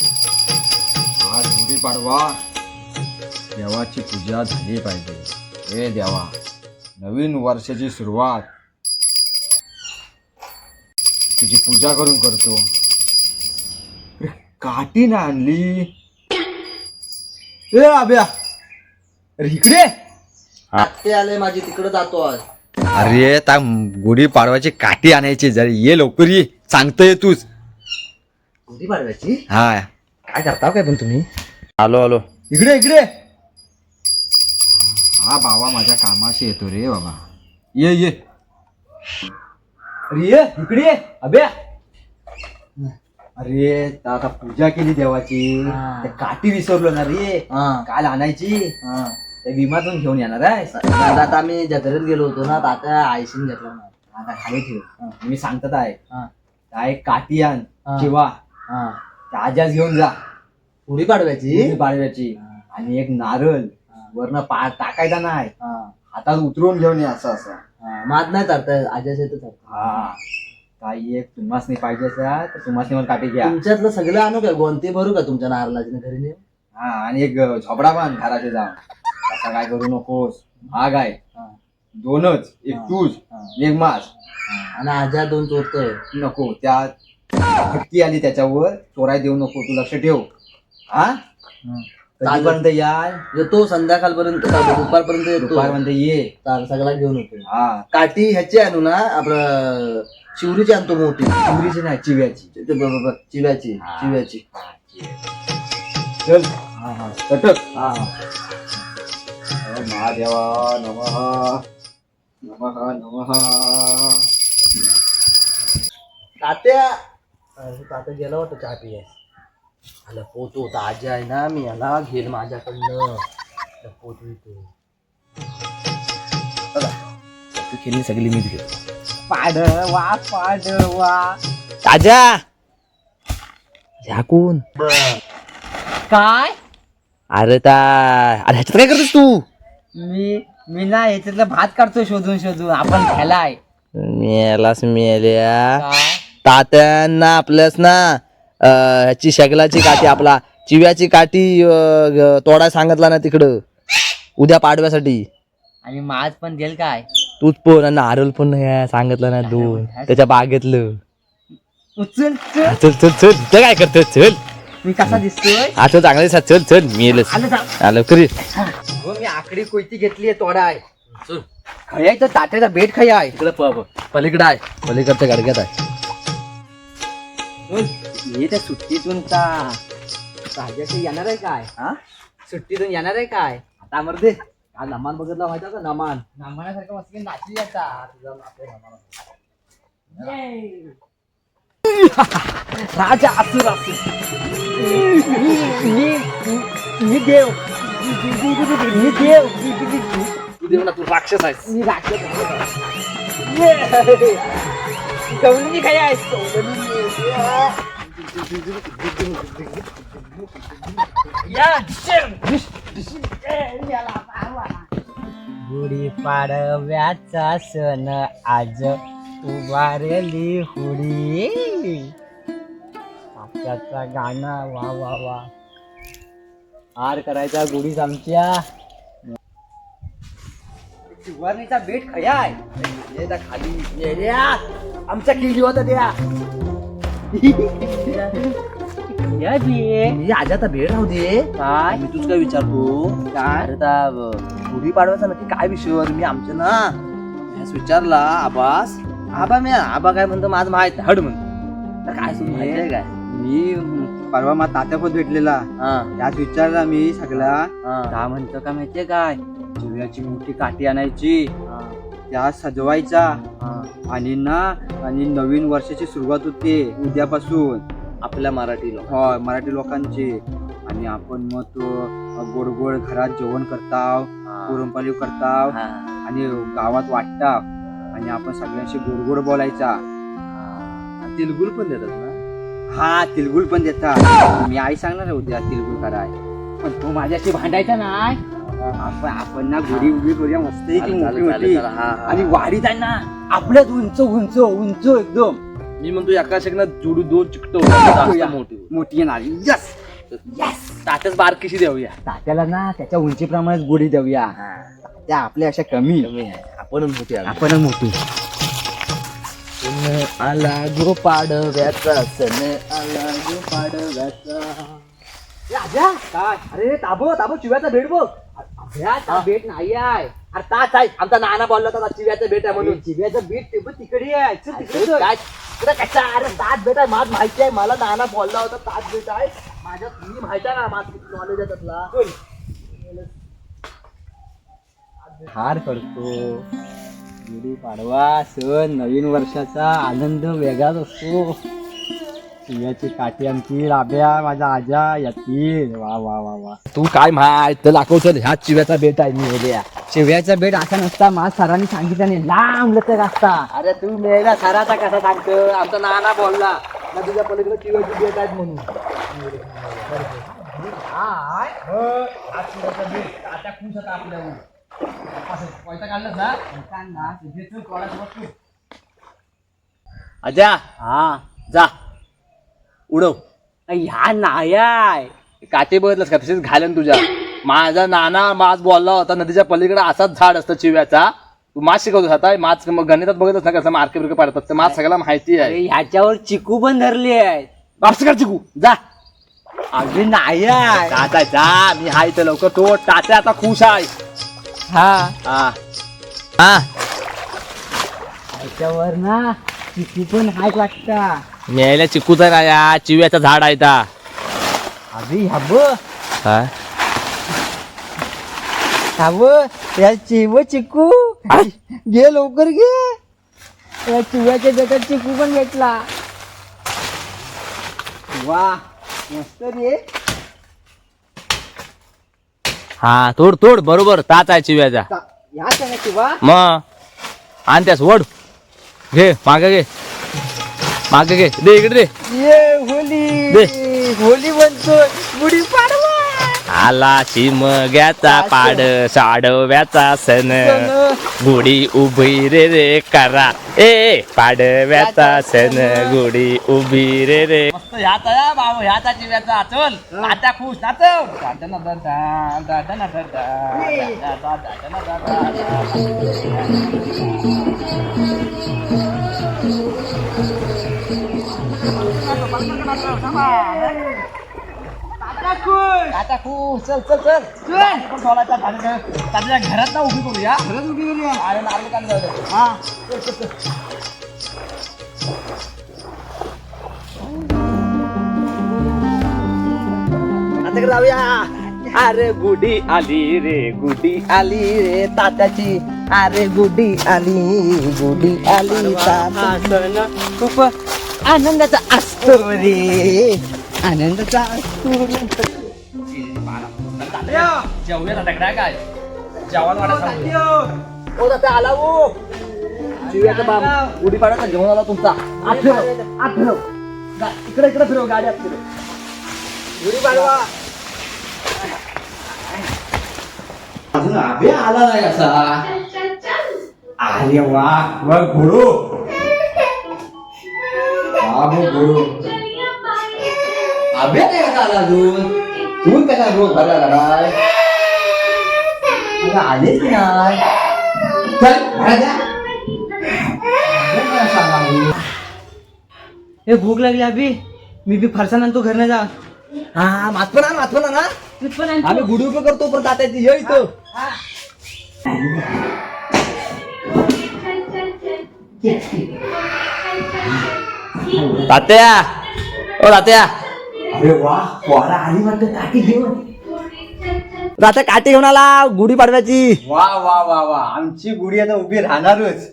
आज गुढीपाडवा, देवाची पूजा झाली पाहिजे. हे देवा, नवीन वर्षाची सुरुवात तुझी पूजा करून करतो. अरे, काठी ना आणली. ए आब्या, अरे इकडे. ते आले माझी तिकडे जातो आज. अरे ता गुढीपाडवाची काठी आणायची, जरा ये लवकर ये. सांगतोय तूच. गुढी पाडव्याची हा, काय करता काय पण तुम्ही? आलो इकडे इकडे. हा बाबा माझ्या कामाशी येतो रे बाबा. ये अरे ये इकडे ये अभ्या. अरे आता पूजा केली देवाची, ते काठी विसरलो ना रे. काल आणायची, त्या विमातून घेऊन येणार आहे. आता आम्ही जत्रेत गेलो होतो ना, आता आयशीन घेतला ना. आता खाली ठेव, मी सांगतात आहे. काय काठी आण किंवा ताज्याच घेऊन जा. गुढी पाडव्याची पाडव्याची. आणि एक नारळ वरनं टाकायचा नाही, हातात उतरवून घेऊन ये. असं असं मात नाही चालत आजाच येत. हा, काही एक तुम्हासनी पाहिजे असा तर तुम्हासनी मला काठी घ्या. तुमच्यातलं सगळं आणू काय? गोंते भरू का तुमच्या नारळाची घरी नेऊ? हा, आणि एक झोपडा बांध घराचे जाऊन. असं काय करू नकोस, महाग आहे. दोनच, एक तूच एक मास. आणि आजा दोन चोरतोय नको. त्या फटकी आली त्याच्यावर, चोराय देऊ नको. तू लक्ष ठेव. हा, कधीपर्यंत याल? येतो संध्याकाळपर्यंत, दुपारपर्यंत येतो. दुपारपर्यंत ये. सगळा घेऊन येतो. हा, काठी ह्याची आणू ना, आपलं शिवरीची आणतो मोठी. चिवरीची नाही, चिव्याची. बरोबर, चिव्याची. चल हा कटक. महादेवा नमः नमः नमः. तात्या गेला होता चहा पिया. आला पोतो होता. आजी आहे ना, मी याला घेईल माझ्याकडनं. पोतो येतो. तू खेळली सगळी मीच घेतो. पाडवा ताजा कोण? काय? अरे ह्याच्यात काय करतोस तू? मी ना याच्यातलं भात काढतो शोधून आपण खेळाय. मेलास मेल्या. काय? तात्यांना आपल्यास ना ह्याची शगलाची काठी, आपला चिव्याची काठी तोडाय सांगितला ना तिकडं उद्या पाडव्यासाठी. आणि माझ पण देल काय? तूच पण आणि नारळ पण नाही सांगितलं ना दोन त्याच्या बागेतलं. उचल चल चल चल इथं काय करतोय? चल. मी कसा दिसतोय? आता चांगले चल चल मेलच आलं करी. मी आकडी कोयती घेतली तोडाय. खयाय तर तात्याचा बेट खयाय. इकडं पलीकडे आहे, पलीकडच्या गाडग्यात आहे. ये त्या सुट्टीतून ताज्याशी येणार आहे काय? हा, सुट्टीतून येणार आहे काय? आता मर्दे काल नमान बघितला माहिती का? नामानासारखं मस्त नाचली आता. राजा असुर मी देव. तू देव ना, तू राक्षस आहेस. मी राक्षस गौरी काय आहे? गुढी पाडव्याचा सण आज उभारली हुडी. आपल्याचा गाणं वा वा वा. हार करायचा गुढीच आमच्या. शिवानीचा बेट खयाय. खाली आमच्या किल्ली होता त्या आजाचा भेट राहू दे. काय मी तुझ काय विचारतो काय? गुढी पाडवायचा नक्की काय विषय? मी आमच्या ना ह्याच विचारला आबास. आबा काय म्हणतो माझं माहित हड म्हणतो. काय सुरू माहिती काय? मी परवा माझा तात्या पण भेटलेला. त्यात विचारला मी सगळा. का म्हणतो का माहितीये काय? चिव्याची मोठी काठी आणायची, त्या सजवायचा. आणि नवीन वर्षाची सुरुवात होते उद्यापासून आपल्या मराठी लोक. हो, मराठी लोकांची. आणि आपण मग तो गोड गोड घरात जेवण करताव, पुरणपोळी करताव आणि गावात वाटताव. आणि आपण सगळ्यांशी गोड गोड बोलायचा. तिलगुल पण देतात ना? हा, तिलगुल पण देतात. मी आई सांगणार आहे उद्या तिलगुल कराय. पण तू माझ्याशी भांडायचा नाही. आपण ना गुढी उभी करूया मस्त मोठी मोठी. हा. आणि वाढीत आहे ना आपल्याच उंच उंच उंच एकदम मी म्हणतो एका शेकना जोडू दोन चिकट मोठी मोठी येणार. यस. तात्याच बारकीशी देऊया. तात्याला ना त्याच्या उंचीप्रमाणे गुढी देऊया. त्या आपल्या अशा कमी आपण मोठी आपण मोठी. आला गो पाडव्याचा सण आला गो पाडव्याचा. राजा काय अरे ताबो ताबो चिव्याचा भेट बघ. अभ्याचा भेट नाही आहे. अरे ताच आहे आमचा नाना बोलला होता चिव्याचा भेट आहे म्हणून. चिव्याचा भेट ते पण तिकडे आहे. चल तिकडे चल. काय तुला कशा अरे ताज भेट आहे माझ माहिती आहे. मला नाना बोलला होता ताज भेट आहे. माझ्या तुम्ही माहिती आहे ना माझ नॉलेज आहे त्यातला. हार करतो. गुढी पाडवा सण नवीन वर्षाचा आनंद वेगळाच असतो. शिव्याची काठी आमची राब्या माझा आजा येतील. वा वा वा वा. तू काय माहित तर दाखवतो ह्या चिव्याचा भेट आहे मी बोलूया. शिव्याचा बेट असा नसता. माझ सरांनी सांगितलं नाही लांब लचक असता. अरे तू मेला सराचा कसा सांगतो. आमचा नाना बोलला ना तुझ्या पलीकडे चिव्याची भेट आहेत म्हणून. आजा हा जा उडव. ह्या नाही आहे. काटे बघितलंस का तसेच घालन तुझ्या. माझा नाना माच बोलला होता नदीच्या पलीकडे असाच झाड असतं चिव्याचा. तू माच शिकवतोस आता माच मग गणितात बघितलंस ना कसं मार्के बिरके पाडतात ते माच सगळ्याला माहिती आहे. अरे ह्याच्यावर चिकू पण धरली आहे. वापस कर चिकू जा. अजून नाही आहे. तात्या जा मी हाय तर लवकर तो तात्या आता खुश आहे. हा हा हा ह्याच्यावर ना चिकू पण हाय लागता. मेल्या चिकूचा ना या चिव्याचा झाड आहे ता. अभि ह्या बघ काय ह्या बघ या चिव चिकू घे लवकर घे. या चिव्याच्या जगात चिकू पण घेतला. वा मस्त रे. हा तोड तोड बरोबर ताच आहे चिव्याचा. या सगळ्या चिवा मग आण त्यास ओढ घे मागे घे मागे घे दे इकडे दे. ये होली दे. होली बनतो. गुढी पाडवा आला शिमग्याचा पाड साडव्याचा सण गुढी उभी रे रे करा ए पाडव्याचा सण गुढी उभी रे रे. मस्त ह्याचा बाबू ह्याचा चिव्याचा चल आता खुश नाचव. आता खुश चल चल चल त्याच्या घरात ना उभी करूया. खरंच उभी करूया. अरे नारळ कांदा हा आता जाऊया. अरे गुढी आली रे गुढी आली रे तात्याची. अरे गुढी आली हा सण खूप आनंदाचा असतो रे. आनंदाचा असतो. जेवूया तात्याकडे काय जेवण वाटत ओ तात्या आला ओ चिव्याचा बाम गुढी पाडव्याचा जेवण आला तुमचा. आत फिरव इकडे इकडे फिरव गाडी आत फिरव. गुढी पाडवा अजून आबे आला नाही असा. अरे वा वा घोडो. वा घोडो. आबे नाही कसा आला अजून. तू कसा रोज भरला काय आलेच की नाही. चल बाहेर जा. हे भूक लागली अभि. मी बी फरसाण आणतो घरनं जा. हा मातपणा ना तू पण आणतो. आम्ही गुढी उभं करतो पण तात्याची ये इथं. तात्या ओ तात्या. अरे वा पोरा आली वाटतं काठी घेऊन. तात्या काठी घेऊन आला गुढी पाडव्याची. वा वा वा वा आमची गुढी आता उभी राहणारच.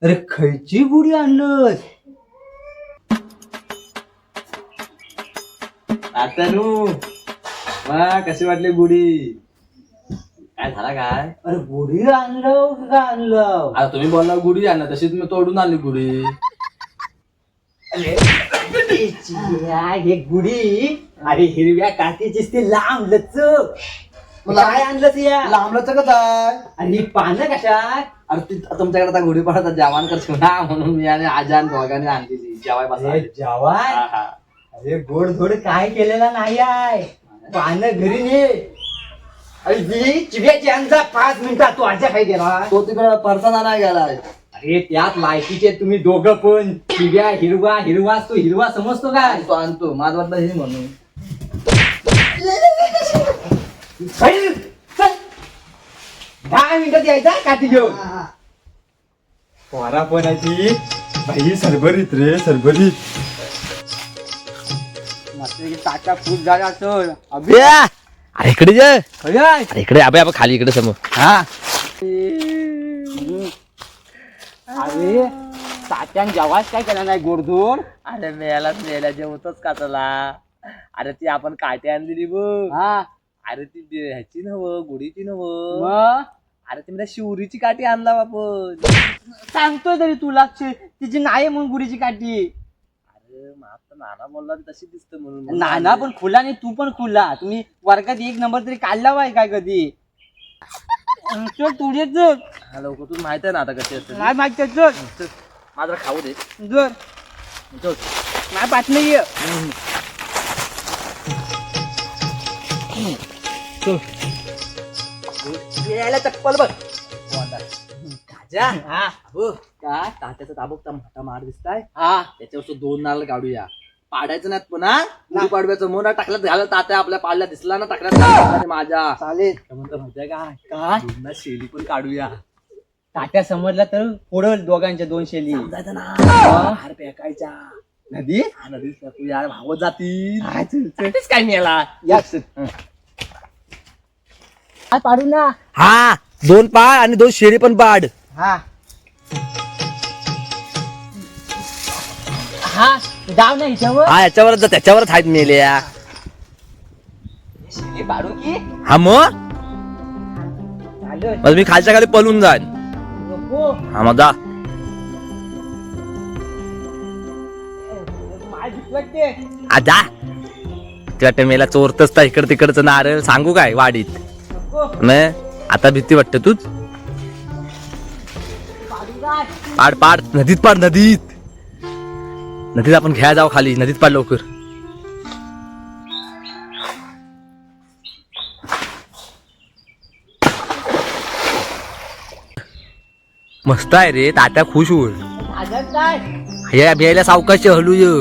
अरे खयची गुढी आणलंस. आता नू वा कशी वाटली गुढी. काय झाला काय अरे गुढी आणलं का आणलं. आता तुम्ही बोलला गुढी आणला तशीच मी तोडून आणली गुढी. हे गुढी अरे हिरव्या काठीचीच ती लांब लचक. काय आणलंस या लांबलं कसं आहे आणि ही पानं कशा अरे तुमच्याकडे आता गुढीपाडा जेवण करतो ना म्हणून मी आणि आजान दोघांनी आणलेली जेवाय बसा जवान अरे गोडधोड काय केलेला नाही आहे पानं घरी ने अरे ही चिव्याची अंजा 5 मिनिटात तू आजा काय गेला तो तिकडे परसाना नाही गेलाय अरे त्यात लायकीचे तुम्ही दोघं पण चिव्या हिरवा हिरवाच तो हिरवा समजतो काय तो आणतो माझं वाटलं हे म्हणून चल, चल. 10 मिनिटात यायचा काठी घेऊन पोरा पण ती बाई सरभरीत रे सरभरीत ताटा फूट झाला असेल अबे अरे इकडे जे खरं अरे इकडे अबे अबे खाली इकडे समोर हा अरे तात्यान जेवाच काय केला नाही गोडधोड अरे मेला जेवतच का चला अरे ती आपण काठी आणलेली बघ हा अरे ती ह्याची नव्ह गुढीची नव्ह मग अरे ती मला शिवरीची काठी आणला आपण सांगतोय तरी तुला तिची नाही म्हणून गुढीची काठी अरे आता नाना बोलला तशी दिसत म्हणून नाना पण खुला आणि तू पण खुला तुम्ही वर्गात 1 नंबर तरी काढला बाय काय कधी चल तुझे चल हा लवकर तुला माहित आहे ना आता कशी असते नाही मागच्या चल माझा खाऊ दे जर चल. नाही पाठ नाही यायला चप्पल बघ खाजा हा हो काय तात्याचा ताबोकता मोठा मार दिसताय हा त्याच्यावर 2 नारळ काढूया पाडायचं नाहीत पुन्हा गुढी पाडव्याचं मोना टाकल्यात घालत तात्या आपल्या पाडल्या दिसला ना टाकल्यात माझ्या चालेल म्हणतो माहितीये काय काय दोनदा शेली पण काढूया तात्या समजला तर पुढं दोघांच्या 2 शेली जायचं ना हार फेकायच्या नदी हा नदीत फेकूया भावत जातील हा, चल, चल. तेच काय मिळाला या पाडू ना हा 2 पाड आणि 2 शेळी पण पाड हा हा डाव नाही हिच्यावर हा याच्यावरच जा त्याच्यावरच आहेत मेल्या शेली पाडू की हा मग चालेल मग मी खालच्या खाली पळून जाईन नको हा मग जा माय दिसलं ते आजा तुझ्या मेला चोरतच तर इकडं तिकडचं नारळ सांगू काय वाडीत नको मग आता भीती वाटते तूच पाडू काय पाड पाड नदीत पाड नदीत नदीत आपण घ्या जाऊ खाली नदीत पाड लवकर मस्त आहे रे तात्या खुश होईल भाजत काय हे बियायला सावकाश हलू ये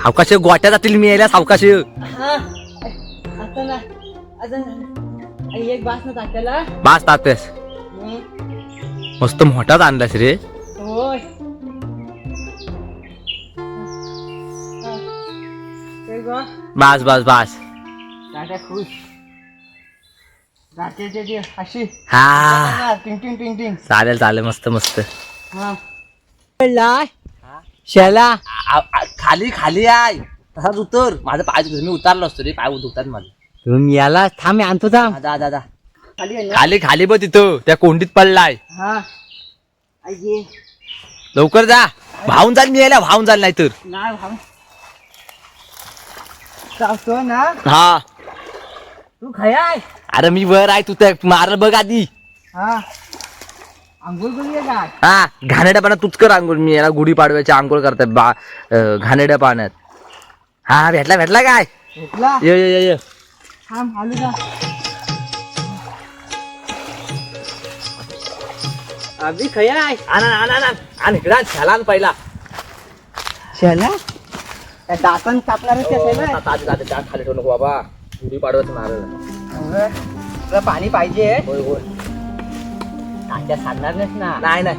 सावकाश गोट्या जातील मी यायला सावकाश हा आता ना अजून एक बास ना तात्याला बास तात्यास मस्त मोठाच आणलास रे होय बास बास बास तात्या खुश तात्याची अशी हा टिंग टिंग टिंग टिंग चालेल चालेल मस्त मस्त शेला खाली खाली आहे तसाच उतर माझं पाय दुखत मी उतारलो असतो रे पाय दुखतात माझे तुम्ही याला थांब आणतो थांब जा जा जा खाली आहे ना? खाली खाली बघ तिथं त्या कोंडीत पडलाय हा आये लवकर जा भाऊन जाल मी यायला भाऊन जाल नाही तर नाही भाऊ चालतो ना हा तू खयाय अरे मी वर आहे तू त्या मारल बघ आधी हा अंघोळ करूया काय हा घाणेड्या पाण्यात तूच कर आंघोळ मी याला गुढी पाडव्याची आंघोळ करतात घाणेड्या पाण्यात हा भेटला भेटला काय भेटला ये ये ये ये थांब आलो का अभी खयाय आणि इकडे छाला पहिला शेला त्या दातन कापणारच त्या खाली ठेवू नको बाबा गुढी पाडव्याचं नारळ तुला पाणी पाहिजे होय होय तात्या सांगणार नाहीस ना नाही नाही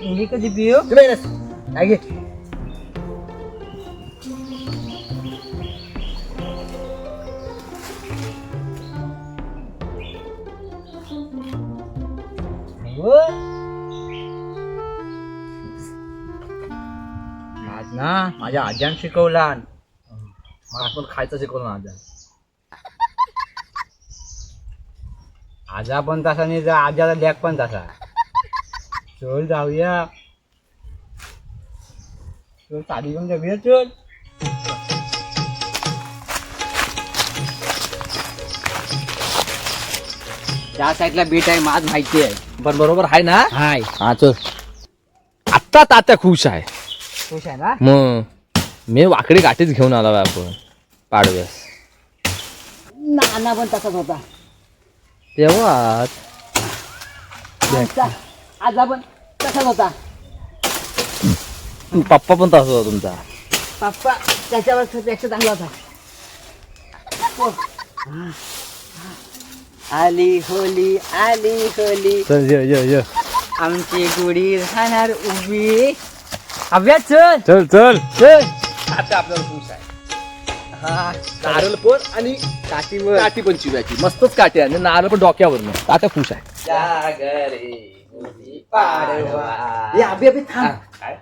मी कधी पिऊ काय घे आज ना माझ्या आज्यान शिकवला मला पण खायचं शिकवलं आजा आजा पण तसा नाही आजाला लेक पण तसा चल जाऊया तो साडी घेऊन जाऊया चल. त्या साईडला बेट आहे माझ माहिती आहे. पण बरोबर आहे ना? हाय हा चल. आता तात्या खुश आहे. खुश आहे ना. मग मी वाकडी गाठीच घेऊन आला बा आपण पाडव्यास. नाना पण तसाच होता. तेव्हा आजा पण तसाच होता. पप्पा पण तसा होता तुमचा. पप्पा त्याच्यावर पेक्षा चांगला होता. आली होली आली होली चल ये आमची गुढी राहणार उभी. अभ्यास चल चल चल चल. आता आपल्याला खुश आहे. हा नारळ पण आणि काठीवर काठी पण चिव्याची मस्तच काठी आहे आणि नारळ पण डोक्यावर आता खुश आहे. ए, अभि अभि थांब. काय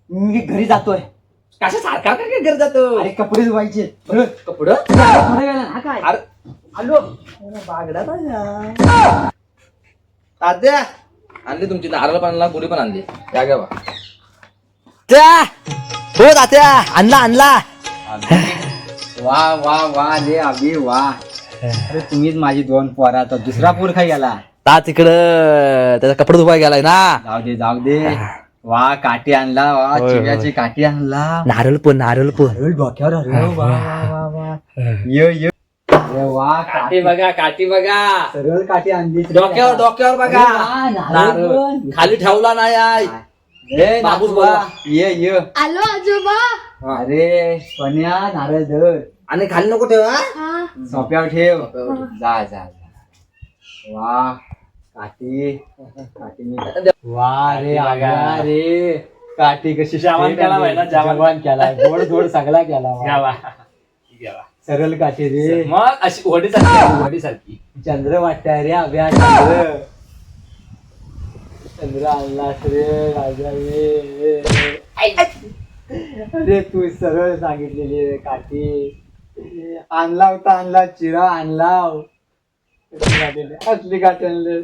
मी घरी जातोय. कशा सारखा काय घर जातो अरे कपडे धुवायचे. कपडं थोडं वेळानं. हा काय अरे आलो. बागडा तात्या आणली तुमची नारळ पण आणला गुढी पण आणली. या घ्या बा. त्या हो तात्या आणला आणला. वा वा वा ले अभि वा. अरे तुम्हीच माझी दोन पोरा. तर दुसरा पोर खाई गेला. ता तिकडं त्याचा कपडे धुवाय गेलाय ना. जाऊ दे जाऊ दे. वा काठी आणला. वा होय, चिव्याची काठी आणला. नारळ पण अरे डोक्यावर. अरे वा वा वा. ये ये. अरे वा काठी बघा काठी बघा सरळ काठी आणली. डोक्यावर बघा. अरे वा, नारळ नारळ पण. खाली ठेवला नाही आहे. ए, बाबूस नातूबा, बोलवा. ये ये. आलो आजोबा. अरे सोन्या नारळ धर. आणि खाली नको ठेवा. हा. सोप्यावर ठेव. जा जा जा. वा काठी वा रे आगा रे. काठी कशी जवान केला बाई ना, जवान. जवान केला. गोड गोड सगळा केला वा. सरळ काठी रे. मग अशी वडीसारखी चंद्र वाटताय रे अभ्या. चंद्र चंद्र आणलास रे राजा रे. अरे तू सरळ सांगितलेली रे काठी. आणला होता आणला चिरा आणला. असली काठी आणले.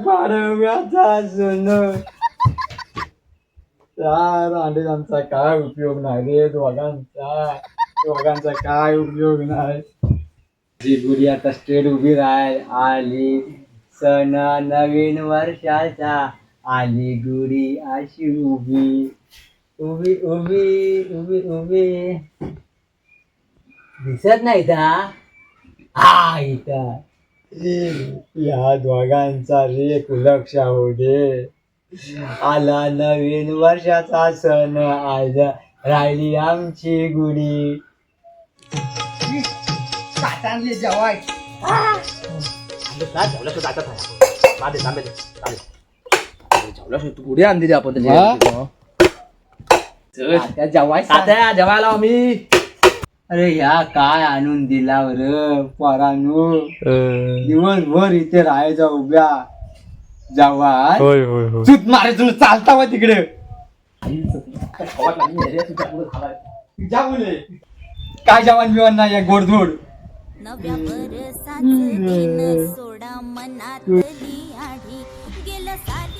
पाडव्याचा सण. रांडे आमचा काय उपयोग नाही रे. दोघांचा काय उपयोग नाही. जी गुढी आता स्ट्रेट उभी आली. सण नवीन वर्षाचा आली गुढी अशी उभी उभी उभी उभी उभी. दिसत नाही का. हा इथं. या दोघांचा रे लक्ष होऊ दे. आला नवीन वर्षाचा सण आज राहिली आमची गुढी. जेवाय गुढी आणली आपण जेवाय जेवायला आम्ही. अरे ह्या काय आणून दिला बर पोरांनो. दिवसभर इथे राहायचा उभ्या. जवान चूत मारायचं चालता वा तिकडे. काय जवान बिवान नाही गोडधोड. नव्या वर्षाचं दिन सोडा मनातली आढी गेलं सारं